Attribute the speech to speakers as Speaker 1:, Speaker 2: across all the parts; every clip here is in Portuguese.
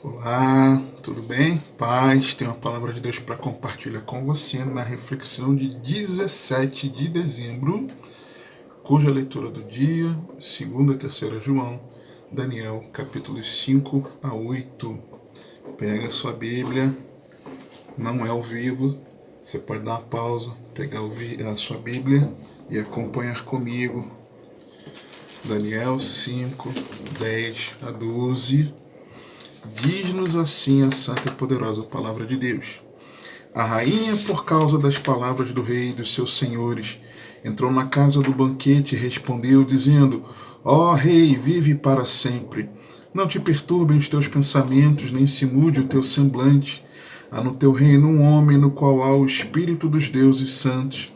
Speaker 1: Olá, tudo bem? Paz, tenho uma palavra de Deus para compartilhar com você na reflexão de 17 de dezembro, cuja leitura do dia, 2 e 3 João, Daniel, capítulos 5 a 8. Pega a sua Bíblia, não é ao vivo, você pode dar uma pausa, pegar a sua Bíblia e acompanhar comigo. Daniel 5, 10 a 12. Diz-nos assim a santa e poderosa palavra de Deus. A rainha, por causa das palavras do rei e dos seus senhores, entrou na casa do banquete e respondeu, dizendo: Ó rei, vive para sempre. Não te perturbem os teus pensamentos, nem se mude o teu semblante. Há no teu reino um homem no qual há o Espírito dos deuses santos,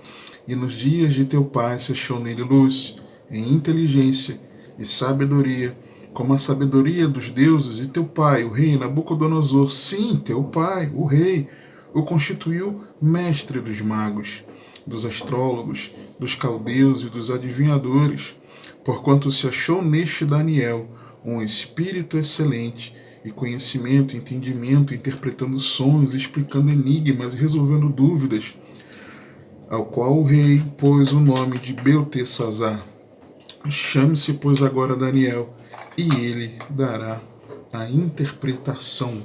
Speaker 1: e nos dias de teu pai se achou nele luz, em inteligência e sabedoria, como a sabedoria dos deuses, e teu pai, o rei Nabucodonosor, sim, teu pai, o rei, o constituiu mestre dos magos, dos astrólogos, dos caldeus e dos adivinhadores, porquanto se achou neste Daniel um espírito excelente e conhecimento, entendimento, interpretando sonhos, explicando enigmas e resolvendo dúvidas, ao qual o rei pôs o nome de Beltesazar. Chame-se, pois, agora Daniel, e ele dará a interpretação.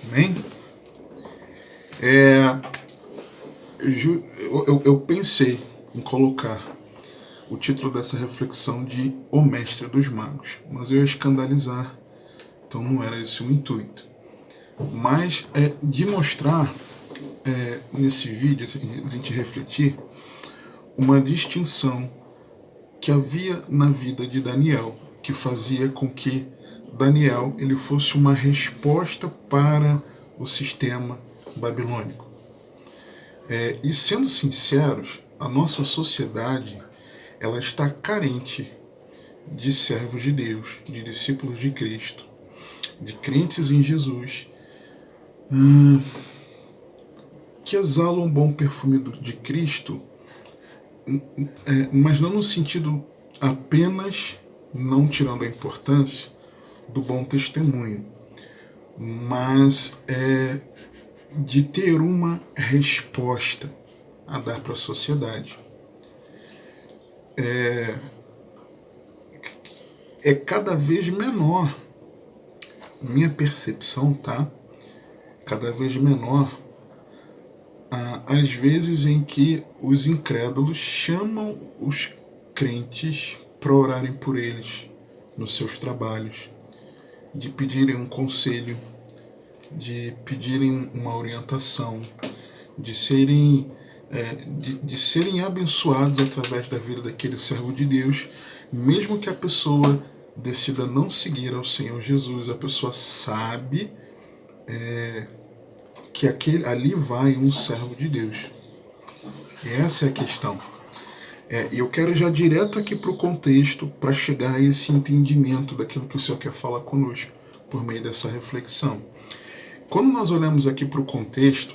Speaker 1: Amém? Eu pensei em colocar o título dessa reflexão de O Mestre dos Magos, mas eu ia escandalizar, então não era esse o intuito. Mas de mostrar nesse vídeo, a gente refletir, uma distinção que havia na vida de Daniel, que fazia com que Daniel ele fosse uma resposta para o sistema babilônico. E sendo sinceros, a nossa sociedade ela está carente de servos de Deus, de discípulos de Cristo, de crentes em Jesus, que exalam um bom perfume de Cristo, mas não no sentido apenas, não tirando a importância do bom testemunho, mas de ter uma resposta a dar para a sociedade. É cada vez menor, minha percepção, tá? Cada vez menor as vezes em que os incrédulos chamam os crentes para orarem por eles nos seus trabalhos, de pedirem um conselho, de pedirem uma orientação, de serem abençoados através da vida daquele servo de Deus, mesmo que a pessoa decida não seguir ao Senhor Jesus, a pessoa sabe que ali vai um servo de Deus. Essa é a questão. E eu quero já direto aqui para o contexto, para chegar a esse entendimento daquilo que o Senhor quer falar conosco, por meio dessa reflexão. Quando nós olhamos aqui para o contexto,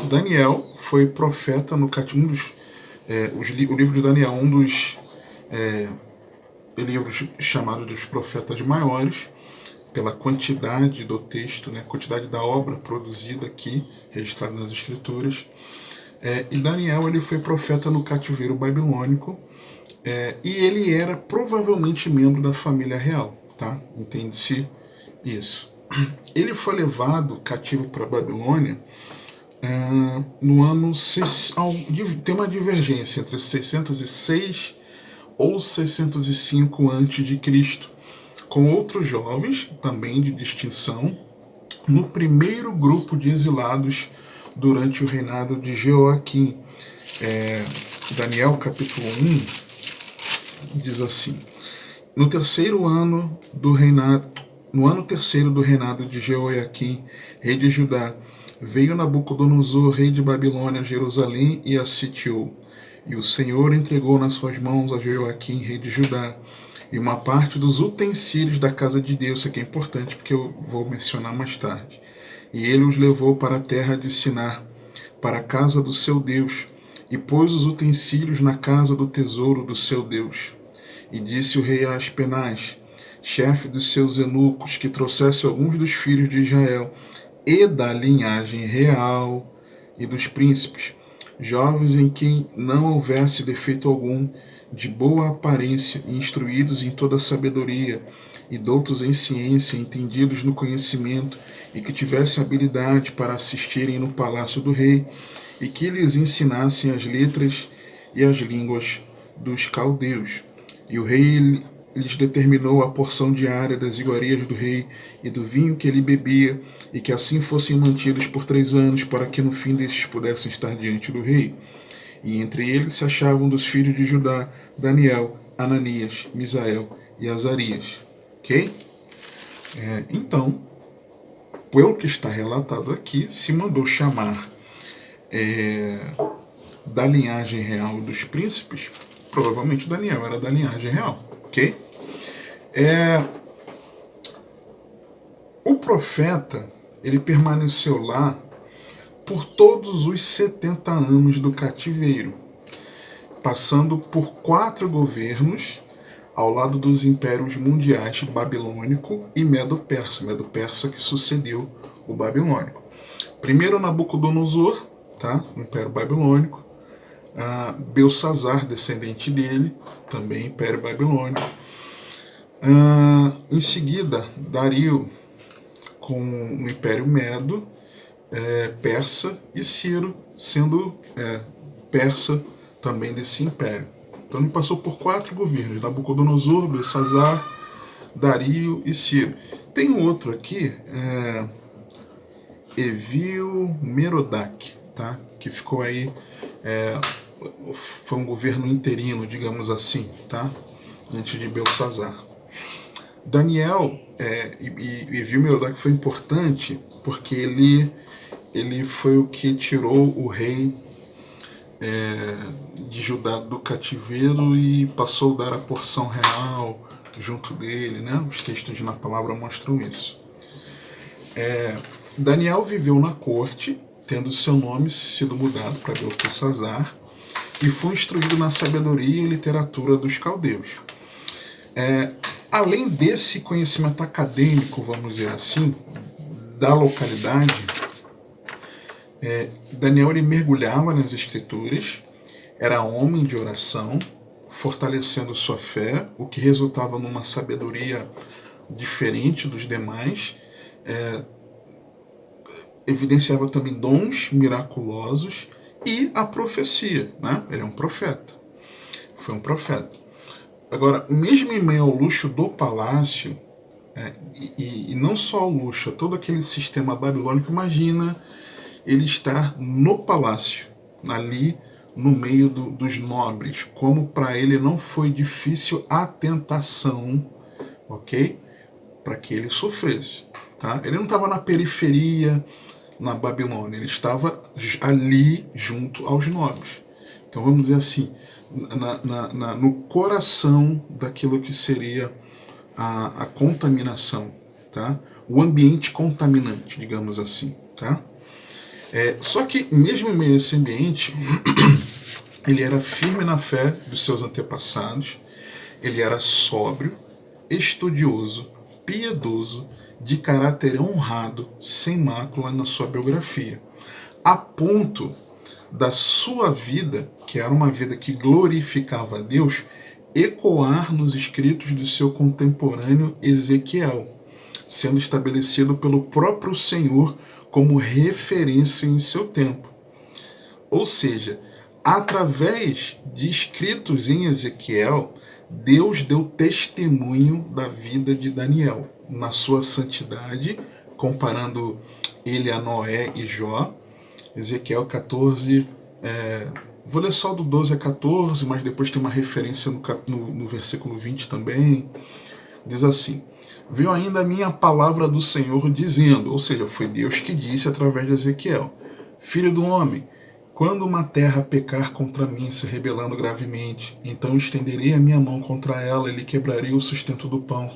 Speaker 1: Daniel foi profeta no o livro de Daniel, um dos livros chamados dos profetas maiores, pela quantidade do texto, né, quantidade da obra produzida aqui, registrada nas Escrituras. E Daniel ele foi profeta no cativeiro babilônico, e ele era provavelmente membro da família real, tá? Entende-se isso. Ele foi levado cativo para a Babilônia no ano... Tem uma divergência entre 606 ou 605 a.C., com outros jovens, também de distinção, no primeiro grupo de exilados durante o reinado de Jeoaquim. Daniel capítulo 1 diz assim: no ano terceiro do reinado de Jeoaquim, rei de Judá, veio Nabucodonosor, rei de Babilônia, a Jerusalém e a sitiou. E o Senhor entregou nas suas mãos a Jeoaquim, rei de Judá, e uma parte dos utensílios da casa de Deus. Isso aqui é importante porque eu vou mencionar mais tarde. E ele os levou para a terra de Sinar, para a casa do seu Deus, e pôs os utensílios na casa do tesouro do seu Deus. E disse o rei a Aspenaz: chefe dos seus eunucos, que trouxesse alguns dos filhos de Israel e da linhagem real e dos príncipes, jovens em quem não houvesse defeito algum, de boa aparência, instruídos em toda a sabedoria, e doutos em ciência, entendidos no conhecimento, e que tivessem habilidade para assistirem no palácio do rei, e que lhes ensinassem as letras e as línguas dos caldeus. E o rei lhes determinou a porção diária das iguarias do rei e do vinho que ele bebia, e que assim fossem mantidos por 3 anos, para que no fim destes pudessem estar diante do rei. E entre eles se achavam dos filhos de Judá, Daniel, Ananias, Misael e Azarias. Ok? Então, pelo que está relatado aqui, se mandou chamar da linhagem real dos príncipes. Provavelmente Daniel era da linhagem real. Ok? O profeta, ele permaneceu lá por todos os 70 anos do cativeiro, passando por 4 governos ao lado dos impérios mundiais babilônico e medo-persa. Medo-persa que sucedeu o babilônico. Primeiro Nabucodonosor, tá? O império babilônico. Belsazar, descendente dele, também império babilônico. Em seguida, Dario com o império medo, persa, e Ciro sendo persa também desse império. Então ele passou por 4 governos: Nabucodonosor, Belsazar, Dario e Ciro. Tem um outro aqui, Evil Merodach, tá? Que ficou aí, foi um governo interino, digamos assim, tá? Antes de Belsazar. Daniel e Evil Merodach foi importante porque ele foi o que tirou o rei de Judá do cativeiro e passou a dar a porção real junto dele, né? Os textos na palavra mostram isso. Daniel viveu na corte, tendo seu nome sido mudado para Beltesazar, e foi instruído na sabedoria e literatura dos caldeus. Além desse conhecimento acadêmico, vamos dizer assim, da localidade, Daniel ele mergulhava nas escrituras, era homem de oração, fortalecendo sua fé, o que resultava numa sabedoria diferente dos demais, evidenciava também dons miraculosos e a profecia, né? Ele é um profeta, foi um profeta. Agora, mesmo em meio ao luxo do palácio, e não só ao luxo, todo aquele sistema babilônico, imagina ele estar no palácio, ali no meio dos nobres, como para ele não foi difícil a tentação, ok? Para que ele sofresse, tá? Ele não estava na periferia, na Babilônia, ele estava ali junto aos nobres. Então vamos dizer assim, no coração daquilo que seria a contaminação, tá? O ambiente contaminante, digamos assim, tá? Só que mesmo em meio a esse ambiente, ele era firme na fé dos seus antepassados, ele era sóbrio, estudioso, piedoso, de caráter honrado, sem mácula na sua biografia, a ponto da sua vida, que era uma vida que glorificava a Deus, ecoar nos escritos do seu contemporâneo Ezequiel, sendo estabelecido pelo próprio Senhor como referência em seu tempo. Ou seja, através de escritos em Ezequiel, Deus deu testemunho da vida de Daniel, na sua santidade, comparando ele a Noé e Jó. Ezequiel 14, vou ler só do 12 a 14, mas depois tem uma referência no versículo 20 também. Diz assim: veio ainda a minha palavra do Senhor dizendo, ou seja, foi Deus que disse através de Ezequiel: filho do homem, quando uma terra pecar contra mim, se rebelando gravemente, então estenderei a minha mão contra ela e lhe quebrarei o sustento do pão,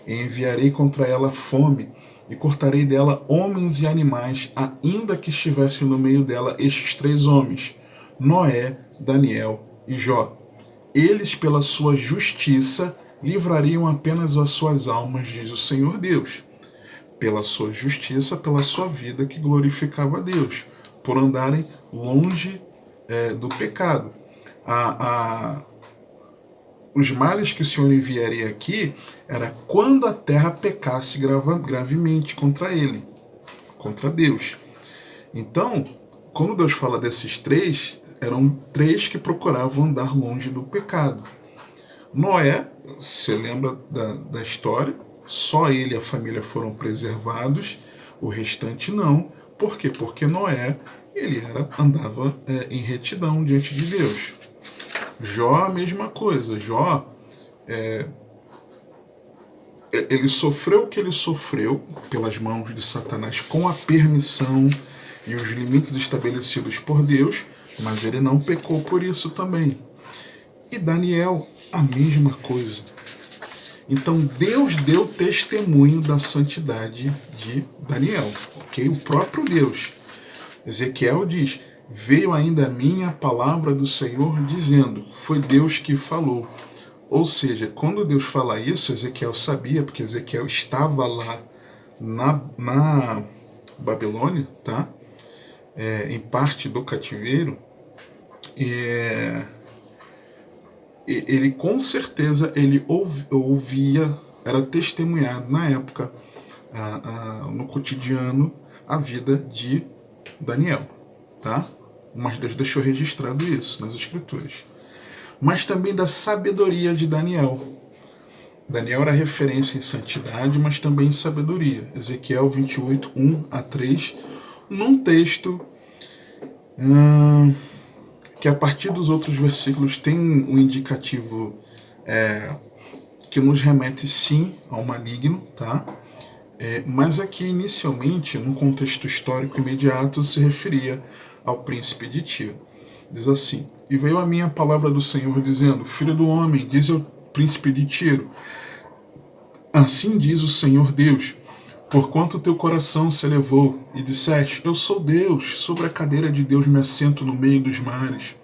Speaker 1: e enviarei contra ela fome, e cortarei dela homens e animais, ainda que estivessem no meio dela estes 3 homens, Noé, Daniel e Jó. Eles, pela sua justiça, livrariam apenas as suas almas, diz o Senhor Deus, pela sua justiça, pela sua vida que glorificava a Deus, por andarem longe do pecado. Os males que o Senhor enviaria aqui era quando a terra pecasse gravemente contra ele, contra Deus. Então, quando Deus fala desses três, eram três que procuravam andar longe do pecado. Noé, você lembra da história? Só ele e a família foram preservados, o restante não. Por quê? Porque Noé andava em retidão diante de Deus. Jó, a mesma coisa. Jó, ele sofreu o que ele sofreu pelas mãos de Satanás com a permissão e os limites estabelecidos por Deus, mas ele não pecou por isso também. E Daniel, a mesma coisa. Então Deus deu testemunho da santidade de Daniel, ok? O próprio Deus. Ezequiel diz: veio ainda a mim a palavra do Senhor dizendo, foi Deus que falou. Ou seja, quando Deus fala isso, Ezequiel sabia, porque Ezequiel estava lá na Babilônia, tá? Em parte do cativeiro. Ele com certeza ele ouvia, era testemunhado na época, no cotidiano, a vida de Daniel, tá? Mas Deus deixou registrado isso nas Escrituras. Mas também da sabedoria de Daniel. Daniel era referência em santidade, mas também em sabedoria. Ezequiel 28, 1-3, num texto que a partir dos outros versículos tem um indicativo que nos remete sim ao maligno, tá? Mas aqui inicialmente, num contexto histórico imediato, se referia ao príncipe de Tiro. Diz assim: e veio a mim a palavra do Senhor dizendo, filho do homem, diz ao príncipe de Tiro, assim diz o Senhor Deus, porquanto teu coração se elevou e disseste, eu sou Deus, sobre a cadeira de Deus me assento no meio dos mares,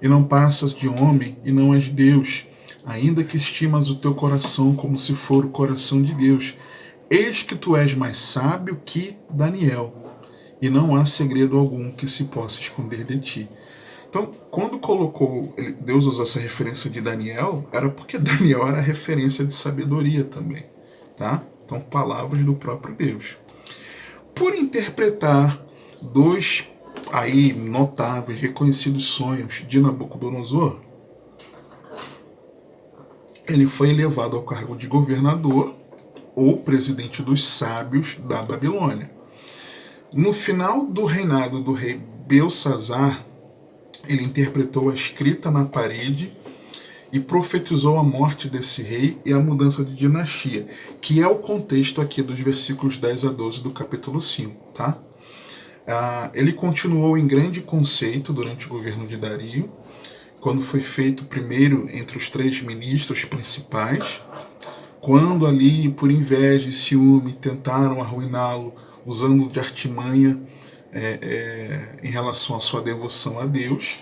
Speaker 1: e não passas de homem e não és Deus, ainda que estimas o teu coração como se for o coração de Deus, eis que tu és mais sábio que Daniel, e não há segredo algum que se possa esconder de ti. Então, quando Deus usou essa referência de Daniel, era porque Daniel era referência de sabedoria também, tá? Então, palavras do próprio Deus. Por interpretar dois aí notáveis, reconhecidos sonhos de Nabucodonosor, ele foi elevado ao cargo de governador ou presidente dos sábios da Babilônia. No final do reinado do rei Belsazar, ele interpretou a escrita na parede e profetizou a morte desse rei e a mudança de dinastia, que é o contexto aqui dos versículos 10-12 do capítulo 5, tá? Ele continuou em grande conceito durante o governo de Dario, quando foi feito primeiro entre os três ministros principais, quando ali, por inveja e ciúme, tentaram arruiná-lo usando de artimanha em relação à sua devoção a Deus,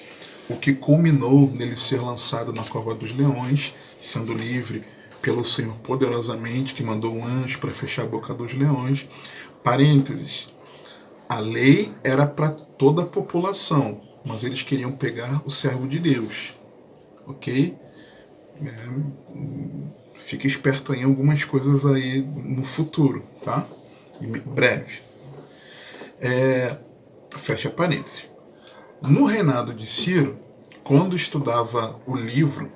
Speaker 1: o que culminou nele ser lançado na cova dos leões, sendo livre pelo Senhor poderosamente, que mandou um anjo para fechar a boca dos leões. Parênteses, a lei era para toda a população, mas eles queriam pegar o servo de Deus, ok? Fique esperto em algumas coisas aí no futuro, tá? Em breve. Fecha parênteses. No reinado de Ciro, quando estudava o livro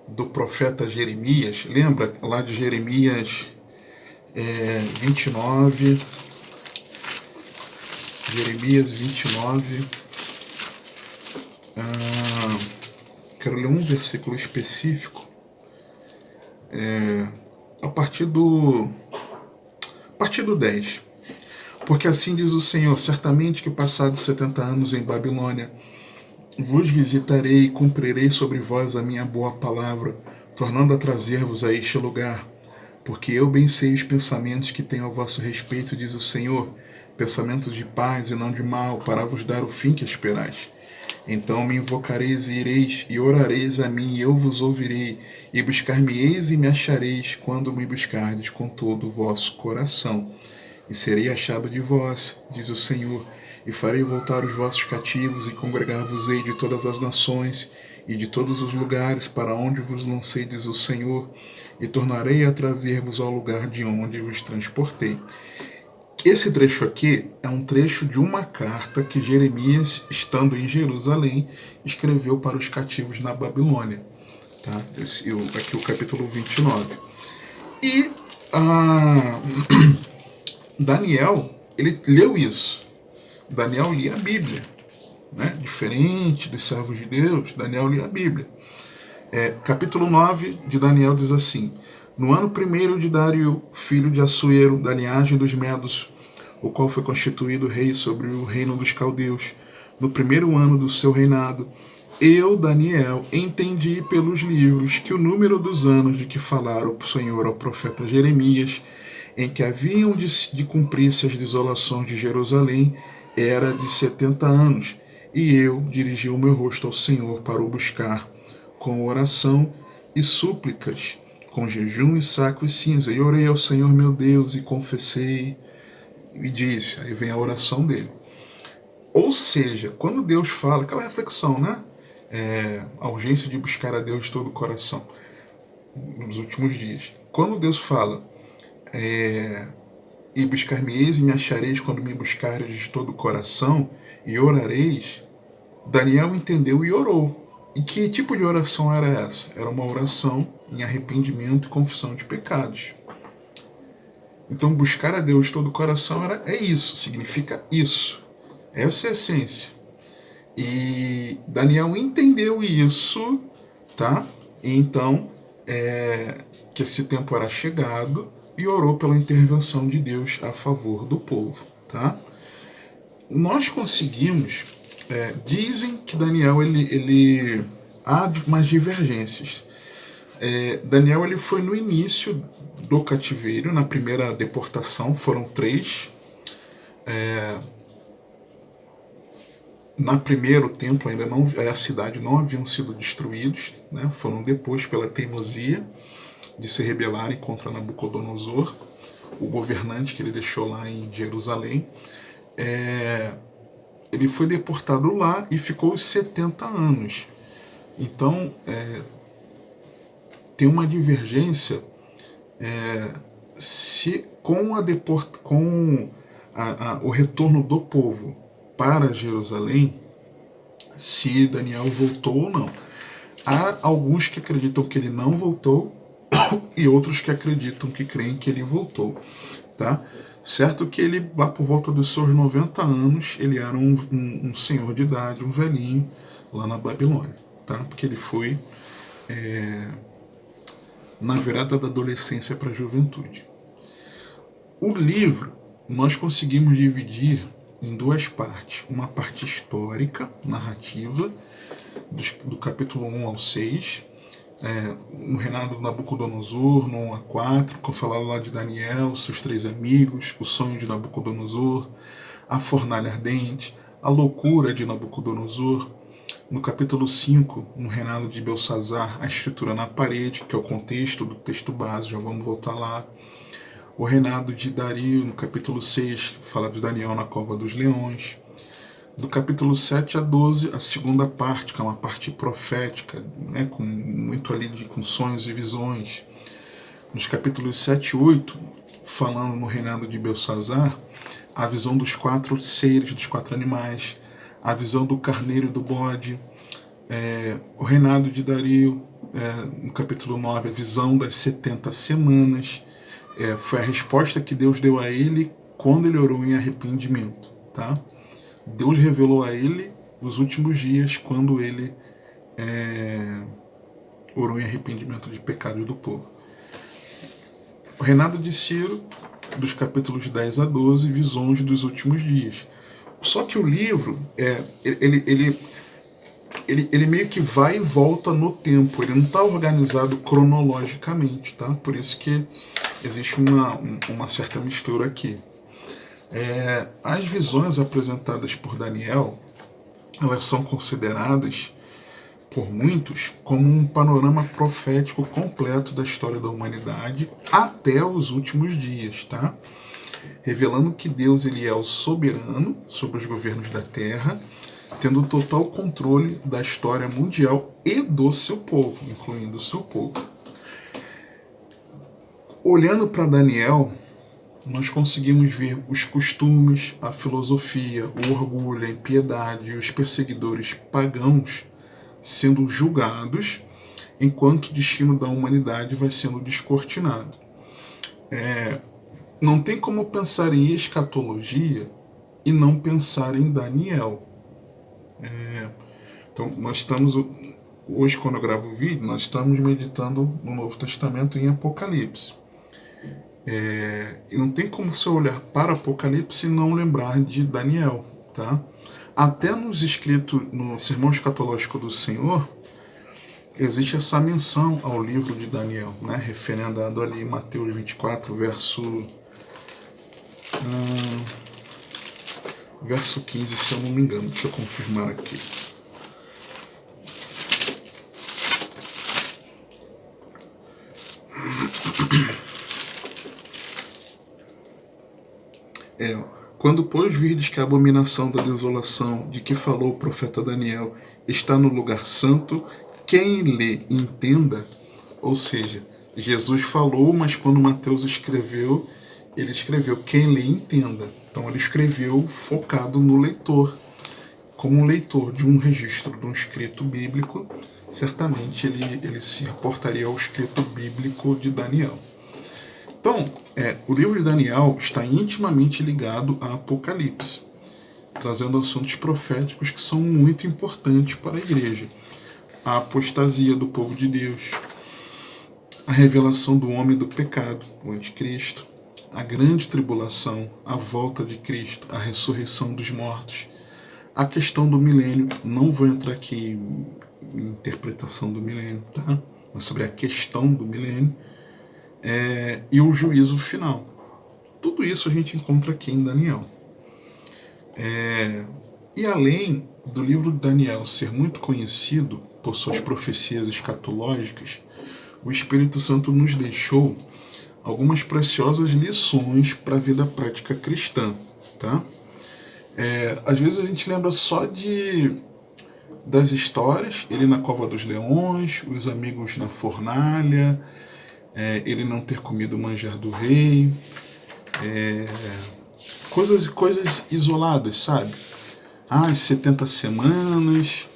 Speaker 1: do profeta Jeremias, lembra lá de Jeremias 29, Jeremias 29, quero ler um versículo específico, a partir do 10. Porque assim diz o Senhor, certamente que passados 70 anos em Babilônia, vos visitarei e cumprirei sobre vós a minha boa palavra, tornando a trazer-vos a este lugar. Porque eu bem sei os pensamentos que tenho ao vosso respeito, diz o Senhor, pensamentos de paz e não de mal, para vos dar o fim que esperais. Então me invocareis e ireis, e orareis a mim, e eu vos ouvirei, e buscar-me-eis e me achareis, quando me buscardes com todo o vosso coração. E serei achado de vós, diz o Senhor, e farei voltar os vossos cativos, e congregar-vos-ei de todas as nações, e de todos os lugares para onde vos lancei, diz o Senhor, e tornarei a trazer-vos ao lugar de onde vos transportei. Esse trecho aqui é um trecho de uma carta que Jeremias, estando em Jerusalém, escreveu para os cativos na Babilônia. Tá? Aqui o capítulo 29. E Daniel, ele leu isso. Daniel lia a Bíblia. Né? Diferente dos servos de Deus, Daniel lia a Bíblia. Capítulo 9 de Daniel diz assim: no ano primeiro de Dário, filho de Assuero, da linhagem dos Medos, o qual foi constituído rei sobre o reino dos caldeus, no primeiro ano do seu reinado, eu, Daniel, entendi pelos livros que o número dos anos de que falara o Senhor ao profeta Jeremias, em que haviam de cumprir-se as desolações de Jerusalém, era de 70 anos, e eu dirigi o meu rosto ao Senhor para o buscar, com oração e súplicas, com jejum e saco e cinza, e orei ao Senhor meu Deus, e confessei, e disse, aí vem a oração dele. Ou seja, quando Deus fala, aquela reflexão, né? A urgência de buscar a Deus de todo o coração, nos últimos dias. Quando Deus fala, e buscar-me-eis e me achareis quando me buscareis de todo o coração, e orareis, Daniel entendeu e orou. E que tipo de oração era essa? Era uma oração em arrependimento e confissão de pecados. Então buscar a Deus de todo o coração é isso, significa isso. Essa é a essência. E Daniel entendeu isso, tá? E então, que esse tempo era chegado, e orou pela intervenção de Deus a favor do povo, tá? Nós conseguimos, dizem que Daniel ele há umas divergências. Daniel ele foi no início do cativeiro, na primeira deportação, foram 3. Na primeiro templo ainda não, a cidade não haviam sido destruídos, né? Foram depois pela teimosia de se rebelarem contra Nabucodonosor, o governante que ele deixou lá em Jerusalém. Ele foi deportado lá e ficou os 70 anos. Então, tem uma divergência se com o retorno do povo para Jerusalém, se Daniel voltou ou não. Há alguns que acreditam que ele não voltou e outros que acreditam que creem que ele voltou, tá? Certo que ele, lá por volta dos seus 90 anos, ele era um senhor de idade, um velhinho, lá na Babilônia, tá? Porque ele foi na virada da adolescência para a juventude. O livro nós conseguimos dividir em 2 partes. Uma parte histórica, narrativa, do capítulo 1 ao 6, no reinado de Nabucodonosor, no 1 a 4, que eu falava lá de Daniel, seus 3 amigos, o sonho de Nabucodonosor, a fornalha ardente, a loucura de Nabucodonosor. No capítulo 5, no reinado de Belsazar, a escritura na parede, que é o contexto do texto base, já vamos voltar lá. O reinado de Dario, no capítulo 6, fala de Daniel na cova dos leões. Do capítulo 7 a 12, a segunda parte, que é uma parte profética, né, com muito ali com sonhos e visões. Nos capítulos 7 e 8, falando no reinado de Belsazar, a visão dos 4 seres, dos 4 animais, a visão do carneiro e do bode, o reinado de Dario, no capítulo 9, a visão das 70 semanas, foi a resposta que Deus deu a ele quando ele orou em arrependimento, tá? Deus revelou a ele os últimos dias quando ele orou em arrependimento de pecados do povo. O reinado de Ciro, dos capítulos 10 a 12, visões dos últimos dias. Só que o livro, ele meio que vai e volta no tempo, ele não está organizado cronologicamente, tá? Por isso que existe uma certa mistura aqui. As visões apresentadas por Daniel, elas são consideradas por muitos como um panorama profético completo da história da humanidade até os últimos dias, tá? Revelando que Deus ele é o soberano sobre os governos da Terra, tendo total controle da história mundial e do seu povo, incluindo o seu povo. Olhando para Daniel, nós conseguimos ver os costumes, a filosofia, o orgulho, a impiedade e os perseguidores pagãos sendo julgados, enquanto o destino da humanidade vai sendo descortinado. Não tem como pensar em escatologia e não pensar em Daniel. Então, nós estamos, hoje quando eu gravo o vídeo, nós estamos meditando no Novo Testamento em Apocalipse. E não tem como você olhar para Apocalipse e não lembrar de Daniel, tá? Até nos escritos, no Sermão Escatológico do Senhor, existe essa menção ao livro de Daniel, né? Referendado ali em Mateus 24, verso 15, se eu não me engano. Deixa eu confirmar aqui. Quando, pois, virdes que a abominação da desolação de que falou o profeta Daniel está no lugar santo, quem lhe entenda, ou seja, Jesus falou, mas quando Mateus escreveu, ele escreveu quem lhe entenda. Então ele escreveu focado no leitor. Como um leitor de um registro de um escrito bíblico, certamente ele se reportaria ao escrito bíblico de Daniel. Então, o livro de Daniel está intimamente ligado a Apocalipse, trazendo assuntos proféticos que são muito importantes para a igreja. A apostasia do povo de Deus, a revelação do homem do pecado, o anticristo, a grande tribulação, a volta de Cristo, a ressurreição dos mortos, a questão do milênio. Não vou entrar aqui em interpretação do milênio, tá? Mas sobre a questão do milênio. E o juízo final. Tudo isso a gente encontra aqui em Daniel. E além do livro de Daniel ser muito conhecido por suas profecias escatológicas, o Espírito Santo nos deixou algumas preciosas lições para a vida prática cristã, tá? Às vezes a gente lembra só das histórias, ele na cova dos leões, os amigos na fornalha, ele não ter comido o manjar do rei, coisas isoladas, sabe? As 70 semanas,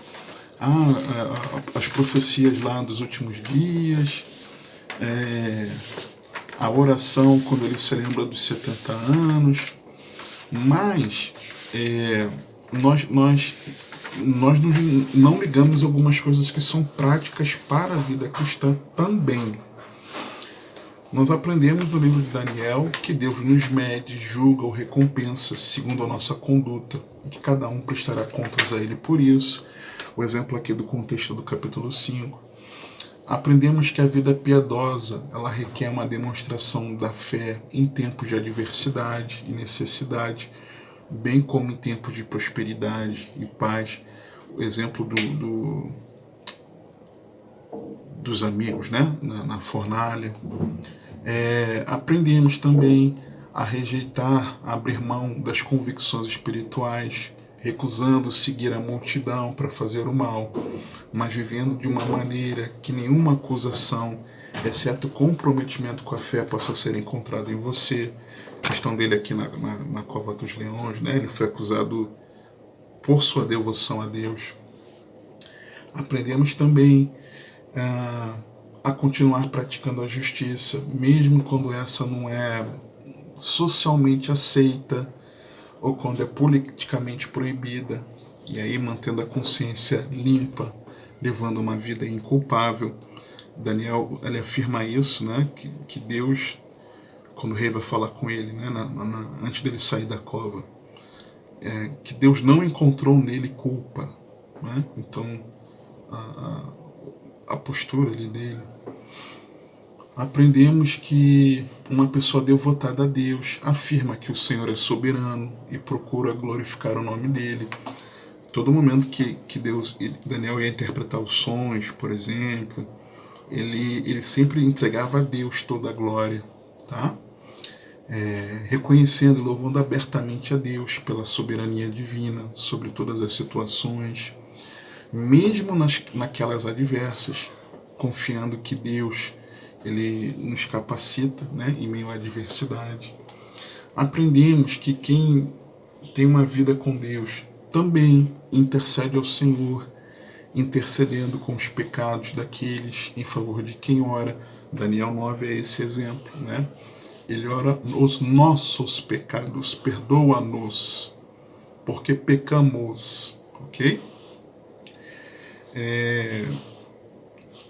Speaker 1: as profecias lá dos últimos dias, a oração quando ele se lembra dos 70 anos, mas nós não ligamos algumas coisas que são práticas para a vida cristã também. Nós aprendemos no livro de Daniel que Deus nos mede, julga ou recompensa segundo a nossa conduta, e que cada um prestará contas a Ele por isso. O exemplo aqui do contexto do capítulo 5. Aprendemos que a vida piedosa, ela requer uma demonstração da fé em tempos de adversidade e necessidade, bem como em tempos de prosperidade e paz. O exemplo dos amigos, né? na fornalha. Aprendemos também a rejeitar, a abrir mão das convicções espirituais, recusando seguir a multidão para fazer o mal, mas vivendo de uma maneira que nenhuma acusação, exceto comprometimento com a fé, possa ser encontrado em você. A questão dele aqui na cova dos leões, né? Ele foi acusado por sua devoção a Deus. Aprendemos também a continuar praticando a justiça, mesmo quando essa não é socialmente aceita ou quando é politicamente proibida, e aí mantendo a consciência limpa, levando uma vida inculpável. Daniel, ele afirma isso, né, que Deus, quando o rei vai falar com ele, né, antes dele sair da cova, que Deus não encontrou nele culpa, né? Então a postura ali dele. Aprendemos que uma pessoa devotada a Deus afirma que o Senhor é soberano e procura glorificar o nome dele. Todo momento que Daniel ia interpretar os sonhos, por exemplo, ele sempre entregava a Deus toda a glória, tá? Reconhecendo e louvando abertamente a Deus pela soberania divina sobre todas as situações, mesmo naquelas adversas, confiando que Deus ele nos capacita, né, em meio à adversidade. Aprendemos que quem tem uma vida com Deus também intercede ao Senhor, intercedendo com os pecados daqueles em favor de quem ora. Daniel 9 é esse exemplo, né? Ele ora os nossos pecados, perdoa-nos, porque pecamos, ok?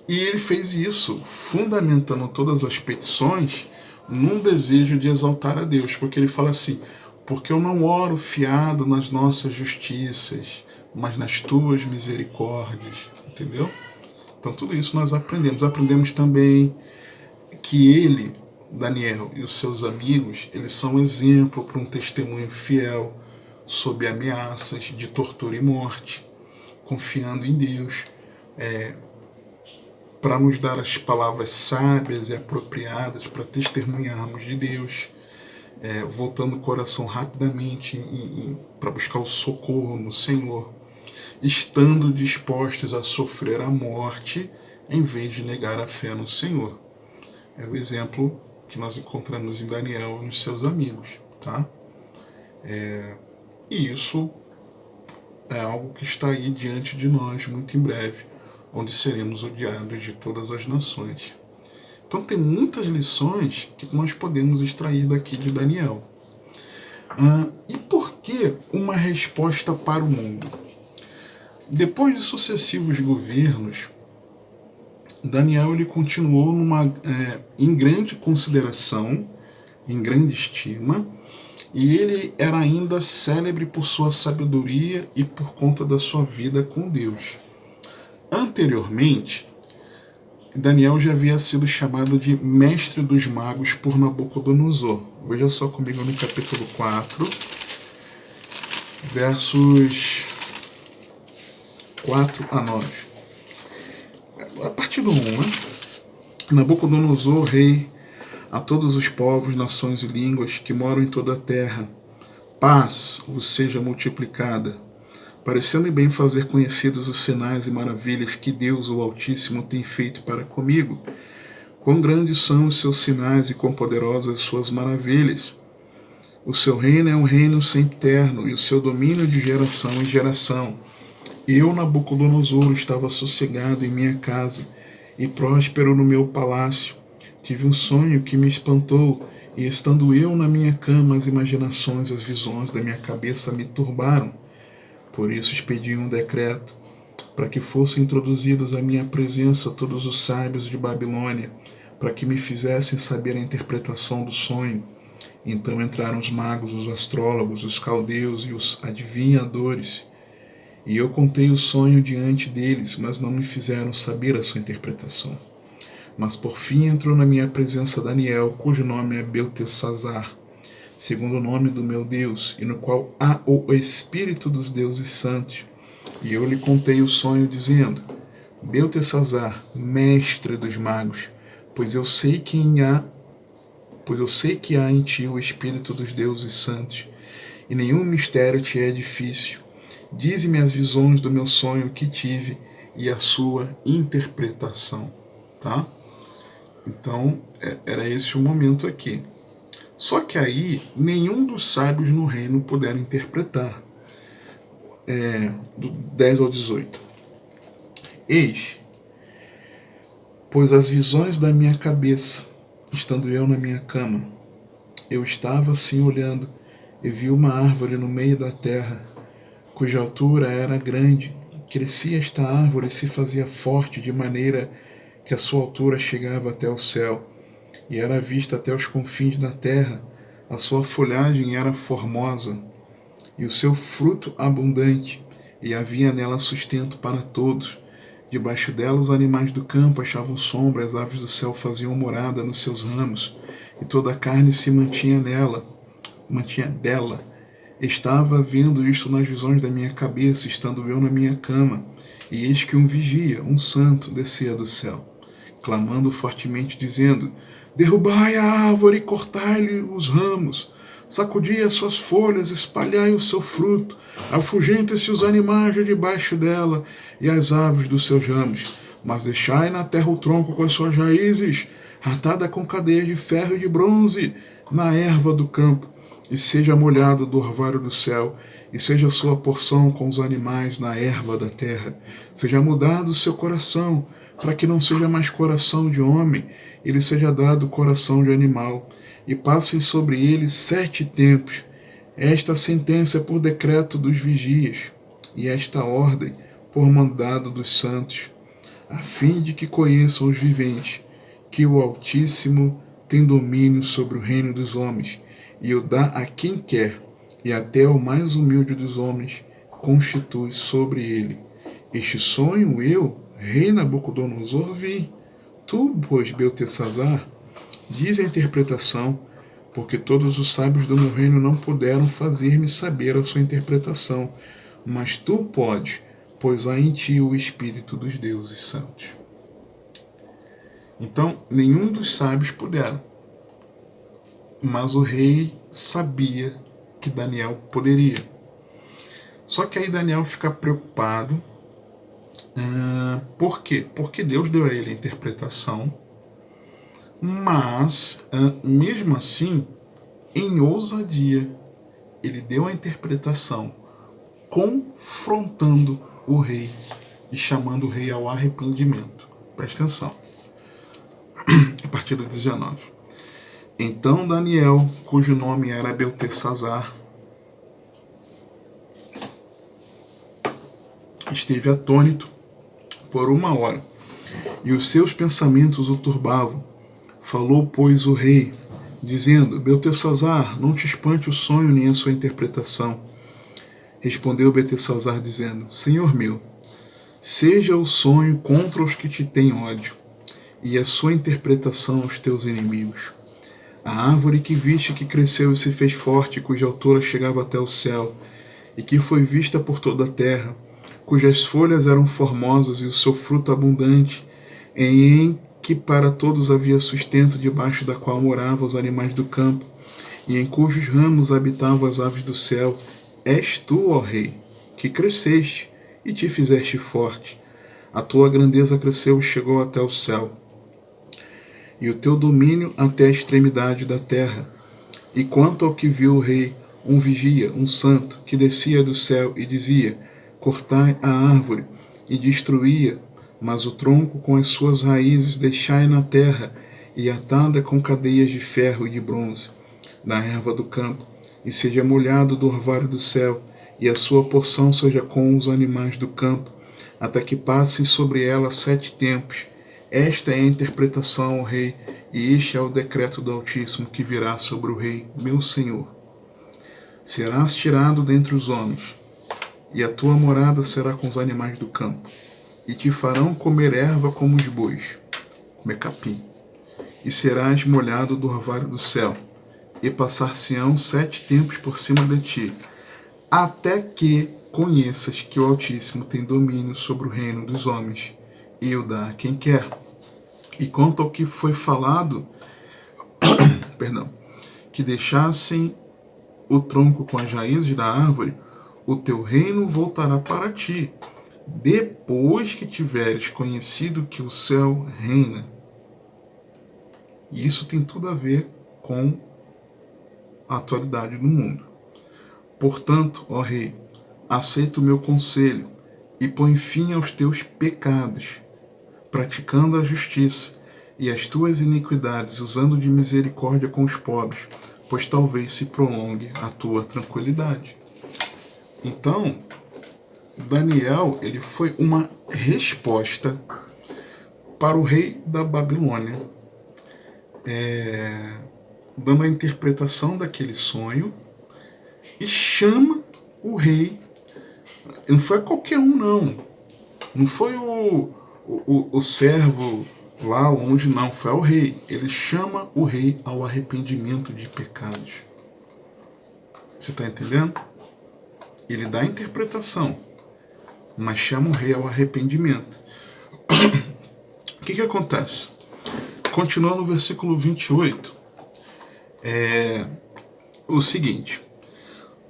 Speaker 1: E ele fez isso, fundamentando todas as petições num desejo de exaltar a Deus, porque ele fala assim: porque eu não oro fiado nas nossas justiças, mas nas tuas misericórdias, entendeu? Então tudo isso nós aprendemos. Aprendemos também que ele, Daniel e os seus amigos, eles são exemplo para um testemunho fiel sob ameaças de tortura e morte, confiando em Deus, para nos dar as palavras sábias e apropriadas para testemunharmos de Deus, voltando o coração rapidamente para buscar o socorro no Senhor, estando dispostos a sofrer a morte em vez de negar a fé no Senhor. É o exemplo que nós encontramos em Daniel e nos seus amigos, tá? E isso é algo que está aí diante de nós muito em breve, onde seremos odiados de todas as nações. Então tem muitas lições que nós podemos extrair daqui de Daniel. E por que uma resposta para o mundo? Depois de sucessivos governos, Daniel ele continuou em grande consideração, em grande estima, e ele era ainda célebre por sua sabedoria e por conta da sua vida com Deus. Anteriormente, Daniel já havia sido chamado de mestre dos magos por Nabucodonosor. Veja só comigo no capítulo 4, versos 4 a 9. A partir do 1, né? Nabucodonosor, rei, a todos os povos, nações e línguas que moram em toda a terra, paz vos seja multiplicada. Pareceu-me bem fazer conhecidos os sinais e maravilhas que Deus, o Altíssimo, tem feito para comigo. Quão grandes são os seus sinais e quão poderosas as suas maravilhas. O seu reino é um reino sempiterno e o seu domínio de geração em geração. Eu, Nabucodonosor, estava sossegado em minha casa e próspero no meu palácio. Tive um sonho que me espantou e, estando eu na minha cama, as imaginações, as visões da minha cabeça me turbaram. Por isso expedi um decreto para que fossem introduzidos à minha presença todos os sábios de Babilônia, para que me fizessem saber a interpretação do sonho. Então entraram os magos, os astrólogos, os caldeus e os adivinhadores. E eu contei o sonho diante deles, mas não me fizeram saber a sua interpretação. Mas por fim entrou na minha presença Daniel, cujo nome é Beltesazar, segundo o nome do meu Deus, e no qual há o Espírito dos deuses santos. E eu lhe contei o sonho, dizendo: Beltesazar, mestre dos magos, pois eu sei que há em ti o Espírito dos deuses santos, e nenhum mistério te é difícil. Dize-me as visões do meu sonho que tive e a sua interpretação. Tá? Então, era esse o momento aqui. Só que aí, nenhum dos sábios no reino puderam interpretar. Do 10 ao 18. Eis, pois as visões da minha cabeça, estando eu na minha cama, eu estava assim olhando, e vi uma árvore no meio da terra, cuja altura era grande. Crescia esta árvore e se fazia forte, de maneira que a sua altura chegava até o céu, e era vista até os confins da terra. A sua folhagem era formosa, e o seu fruto abundante, e havia nela sustento para todos. Debaixo dela os animais do campo achavam sombra, as aves do céu faziam morada nos seus ramos, e toda a carne se mantinha dela. Estava vendo isto nas visões da minha cabeça, estando eu na minha cama, e eis que um vigia, um santo, descia do céu, clamando fortemente, dizendo: derrubai a árvore e cortai-lhe os ramos, sacudi as suas folhas, espalhai o seu fruto, afugentem-se os animais de debaixo dela e as aves dos seus ramos, mas deixai na terra o tronco com as suas raízes, atada com cadeias de ferro e de bronze, na erva do campo, e seja molhado do orvalho do céu, e seja sua porção com os animais na erva da terra. Seja mudado o seu coração, para que não seja mais coração de homem, ele seja dado coração de animal, e passem sobre ele 7 tempos. Esta sentença é por decreto dos vigias, e esta ordem por mandado dos santos, a fim de que conheçam os viventes, que o Altíssimo tem domínio sobre o reino dos homens, e o dá a quem quer, e até o mais humilde dos homens constitui sobre ele. Este sonho eu, rei Nabucodonosor, vi. Tu, pois, Beltesazar, diz a interpretação, porque todos os sábios do meu reino não puderam fazer-me saber a sua interpretação, mas tu podes, pois há em ti o Espírito dos deuses santos. Então, nenhum dos sábios puderam, mas o rei sabia que Daniel poderia. Só que aí Daniel fica preocupado. Por quê? Porque Deus deu a ele a interpretação, mas mesmo assim, em ousadia, ele deu a interpretação confrontando o rei e chamando o rei ao arrependimento. Presta atenção. A partir do 19. Então Daniel, cujo nome era Beltesazar, esteve atônito por 1 hora, e os seus pensamentos o turbavam. Falou, pois, o rei, dizendo: Beltesazar, não te espante o sonho nem a sua interpretação. Respondeu Beltesazar, dizendo: Senhor meu, seja o sonho contra os que te têm ódio, e a sua interpretação aos teus inimigos. A árvore que viste que cresceu e se fez forte, cuja altura chegava até o céu, e que foi vista por toda a terra, cujas folhas eram formosas e o seu fruto abundante, em que para todos havia sustento, debaixo da qual moravam os animais do campo, e em cujos ramos habitavam as aves do céu, és tu, ó rei, que cresceste e te fizeste forte. A tua grandeza cresceu e chegou até o céu, e o teu domínio até a extremidade da terra. E quanto ao que viu o rei, um vigia, um santo, que descia do céu e dizia: cortai a árvore, e destruía, mas o tronco com as suas raízes deixai na terra, e atada com cadeias de ferro e de bronze, na erva do campo, e seja molhado do orvalho do céu, e a sua porção seja com os animais do campo, até que passem sobre ela 7 tempos. Esta é a interpretação ao rei, e este é o decreto do Altíssimo que virá sobre o rei, meu senhor. Serás tirado dentre os homens, e a tua morada será com os animais do campo, e te farão comer erva como os bois, comer capim, e serás molhado do orvalho do céu, e passar-se-ão 7 tempos por cima de ti, até que conheças que o Altíssimo tem domínio sobre o reino dos homens, e o dá a quem quer. E quanto ao que foi falado, que deixassem o tronco com as raízes da árvore, o teu reino voltará para ti, depois que tiveres conhecido que o céu reina. E isso tem tudo a ver com a atualidade do mundo. Portanto, ó rei, aceita o meu conselho e põe fim aos teus pecados, praticando a justiça e as tuas iniquidades, usando de misericórdia com os pobres, pois talvez se prolongue a tua tranquilidade. Então, Daniel, ele foi uma resposta para o rei da Babilônia, dando a interpretação daquele sonho, e chama o rei. Não foi qualquer um, não. Não foi o servo lá longe, não. Foi o rei. Ele chama o rei ao arrependimento de pecados. Você está entendendo? ele dá a interpretação, mas chama o rei ao arrependimento. O que acontece? Continua no versículo 28, o seguinte: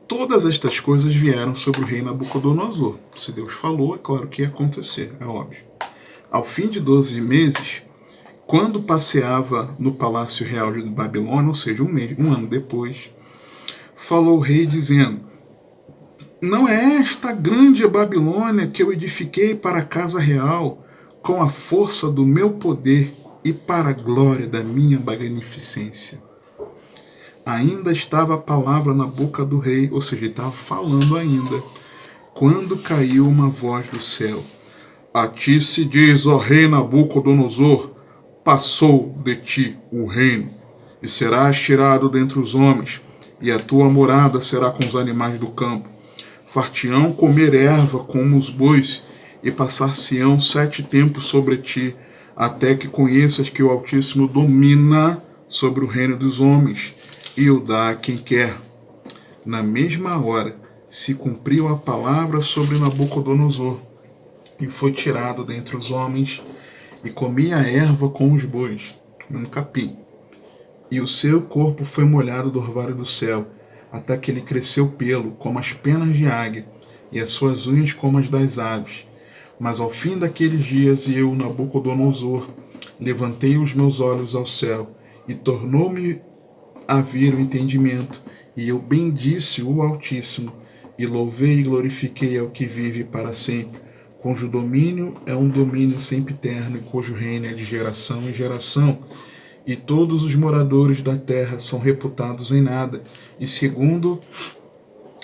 Speaker 1: todas estas coisas vieram sobre o rei Nabucodonosor. Se Deus falou, é claro que ia acontecer, é óbvio. Ao fim de 12 meses, quando passeava no palácio real de Babilônia, ou seja, um ano depois, falou o rei dizendo: não é esta grande Babilônia que eu edifiquei para a casa real, com a força do meu poder e para a glória da minha magnificência. Ainda estava a palavra na boca do rei, ou seja, ele estava falando ainda, quando caiu uma voz do céu: a ti se diz, ó rei Nabucodonosor, passou de ti o reino, e serás tirado dentre os homens, e a tua morada será com os animais do campo. Far-te-ão comer erva como os bois, e passar-se-ão 7 tempos sobre ti, até que conheças que o Altíssimo domina sobre o reino dos homens, e o dá a quem quer. Na mesma hora se cumpriu a palavra sobre Nabucodonosor, e foi tirado dentre os homens, e comia a erva com os bois, comendo capim. E o seu corpo foi molhado do orvalho do céu, até que ele cresceu pelo, como as penas de águia, e as suas unhas como as das aves. Mas ao fim daqueles dias eu, Nabucodonosor, levantei os meus olhos ao céu, e tornou-me a vir o entendimento, e eu bendisse o Altíssimo, e louvei e glorifiquei ao que vive para sempre, cujo domínio é um domínio sempre eterno, e cujo reino é de geração em geração. E todos os moradores da terra são reputados em nada, e segundo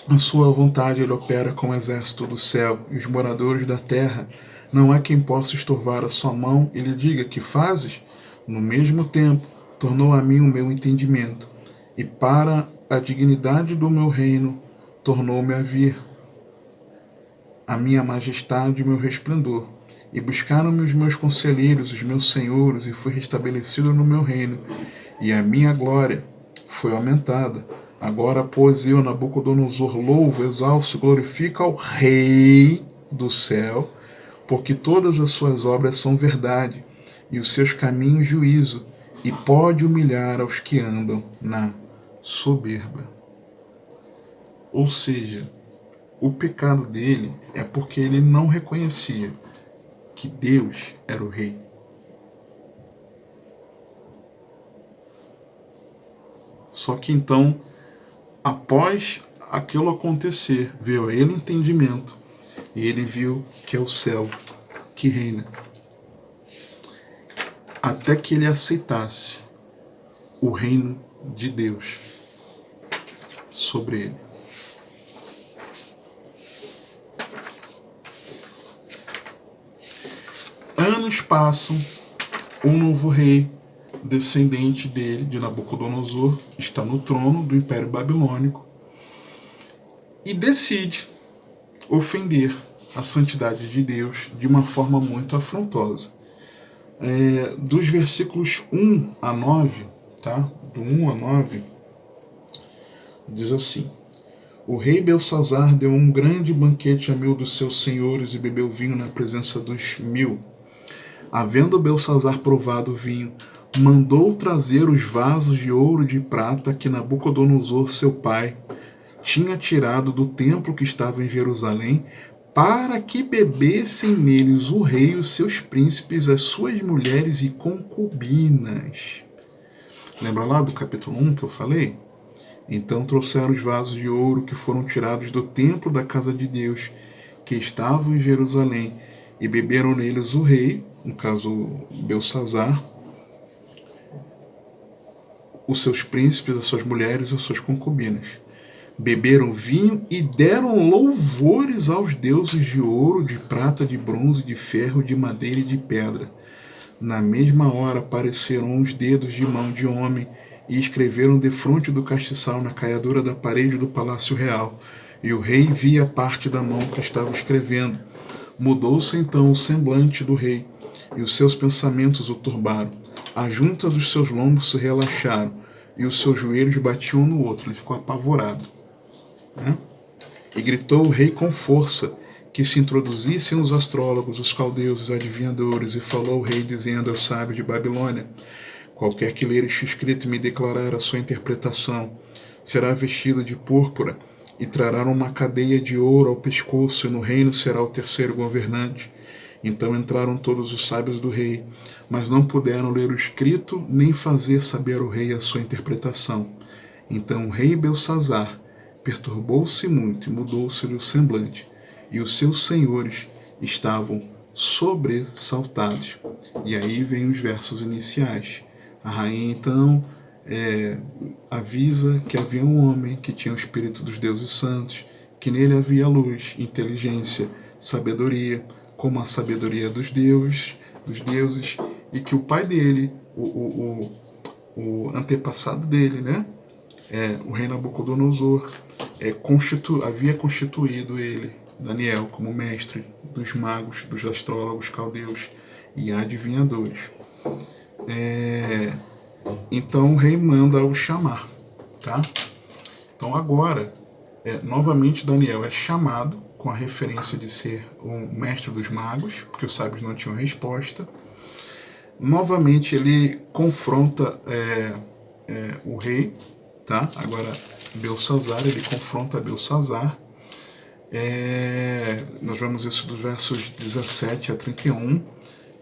Speaker 1: a sua vontade ele opera com o exército do céu, e os moradores da terra não há quem possa estorvar a sua mão e lhe diga: que fazes? No mesmo tempo tornou a mim o meu entendimento, e para a dignidade do meu reino tornou-me a vir a minha majestade e o meu resplendor. E buscaram-me os meus conselheiros, os meus senhores, e fui restabelecido no meu reino, e a minha glória foi aumentada. Agora, pois, eu, Nabucodonosor, louvo, exalço e glorifico ao Rei do céu, porque todas as suas obras são verdade, e os seus caminhos juízo, e pode humilhar aos que andam na soberba. Ou seja, o pecado dele é porque ele não reconhecia que Deus era o rei. Só que então, após aquilo acontecer, veio a ele entendimento, e ele viu que é o céu que reina. Até que ele aceitasse o reino de Deus sobre ele. Anos passam, um novo rei, descendente dele, de Nabucodonosor, está no trono do Império Babilônico e decide ofender a santidade de Deus de uma forma muito afrontosa. Dos versículos 1 a 9, tá? Do 1 a 9, diz assim: o rei Belsazar deu um grande banquete a 1000 dos seus senhores e bebeu vinho na presença dos 1000. Havendo Belsazar provado o vinho, mandou trazer os vasos de ouro e de prata que Nabucodonosor, seu pai, tinha tirado do templo que estava em Jerusalém, para que bebessem neles o rei, os seus príncipes, as suas mulheres e concubinas. Lembra lá do capítulo 1 que eu falei? Então trouxeram os vasos de ouro que foram tirados do templo da casa de Deus, que estavam em Jerusalém, e beberam neles o rei, no caso Belsazar, os seus príncipes, as suas mulheres e as suas concubinas. Beberam vinho e deram louvores aos deuses de ouro, de prata, de bronze, de ferro, de madeira e de pedra. Na mesma hora apareceram os dedos de mão de homem e escreveram defronte do castiçal na caiadura da parede do palácio real. E o rei via parte da mão que estava escrevendo. Mudou-se então o semblante do rei, e os seus pensamentos o turbaram. As juntas dos seus lombos se relaxaram, e os seus joelhos batiam um no outro. Ele ficou apavorado. E gritou o rei com força que se introduzissem os astrólogos, os caldeus, os adivinhadores, e falou o rei dizendo aos sábios de Babilônia: qualquer que ler este escrito e me declarar a sua interpretação será vestido de púrpura e trará uma cadeia de ouro ao pescoço, e no reino será o terceiro governante. Então entraram todos os sábios do rei, mas não puderam ler o escrito nem fazer saber ao rei a sua interpretação. Então o rei Belsazar perturbou-se muito e mudou-se-lhe o semblante, e os seus senhores estavam sobressaltados. E aí vem os versos iniciais. A rainha então avisa que havia um homem que tinha o espírito dos deuses santos, que nele havia luz, inteligência, sabedoria, como a sabedoria dos deuses, e que o pai dele, o antepassado dele, né, o rei Nabucodonosor, havia constituído ele, Daniel, como mestre dos magos, dos astrólogos, caldeus e adivinhadores. Então o rei manda o chamar, tá? Então agora, novamente Daniel é chamado com a referência de ser o mestre dos magos, porque os sábios não tinham resposta. Novamente ele confronta o rei, tá? Agora Belsazar, ele confronta Belsazar. Nós vemos isso dos versos 17 a 31.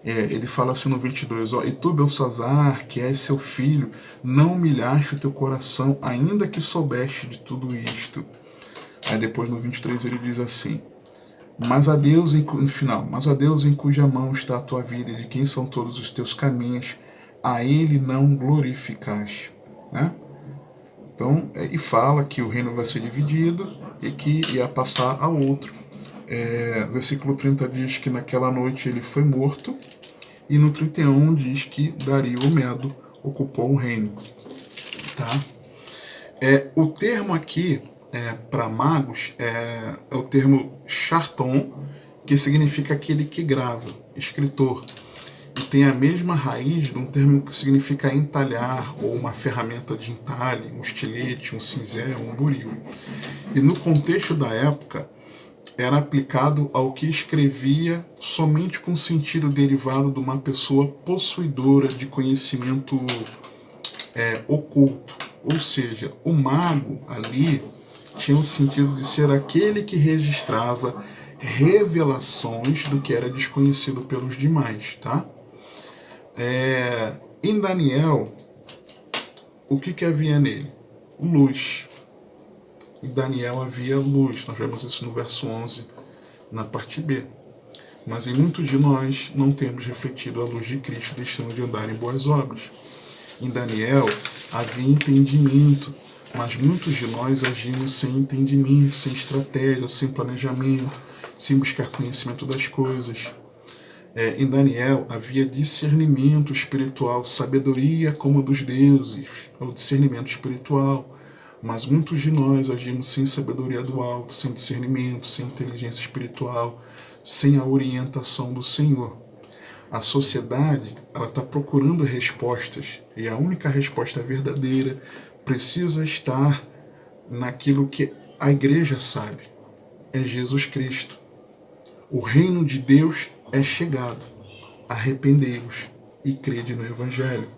Speaker 1: Ele fala assim no 22, e tu, Belsazar, que és seu filho, não humilhaste o teu coração, ainda que soubeste de tudo isto. Aí depois no 23 ele diz assim, mas a Deus em cuja mão está a tua vida e de quem são todos os teus caminhos, a ele não glorificaste. Né? Então, e fala que o reino vai ser dividido e que ia passar a outro. Versículo 30 diz que naquela noite ele foi morto, e no 31 diz que Dario o Medo ocupou o reino. Tá? O termo aqui para magos é o termo charton, que significa aquele que grava, escritor. E tem a mesma raiz de um termo que significa entalhar, ou uma ferramenta de entalhe, um estilete, um cinzel, um buril. E no contexto da época, era aplicado ao que escrevia somente com sentido derivado de uma pessoa possuidora de conhecimento oculto. Ou seja, o mago ali tinha o sentido de ser aquele que registrava revelações do que era desconhecido pelos demais, tá? Em Daniel, o que havia nele? Luz. Em Daniel havia luz, nós vemos isso no verso 11, na parte B. Mas em muitos de nós não temos refletido a luz de Cristo, deixando de andar em boas obras. Em Daniel havia entendimento, mas muitos de nós agimos sem entendimento, sem estratégia, sem planejamento, sem buscar conhecimento das coisas. Em Daniel havia discernimento espiritual, sabedoria como a dos deuses, o discernimento espiritual. Mas muitos de nós agimos sem sabedoria do alto, sem discernimento, sem inteligência espiritual, sem a orientação do Senhor. A sociedade está procurando respostas, e a única resposta verdadeira precisa estar naquilo que a igreja sabe, é Jesus Cristo. O reino de Deus é chegado, arrependei-vos e crede no Evangelho.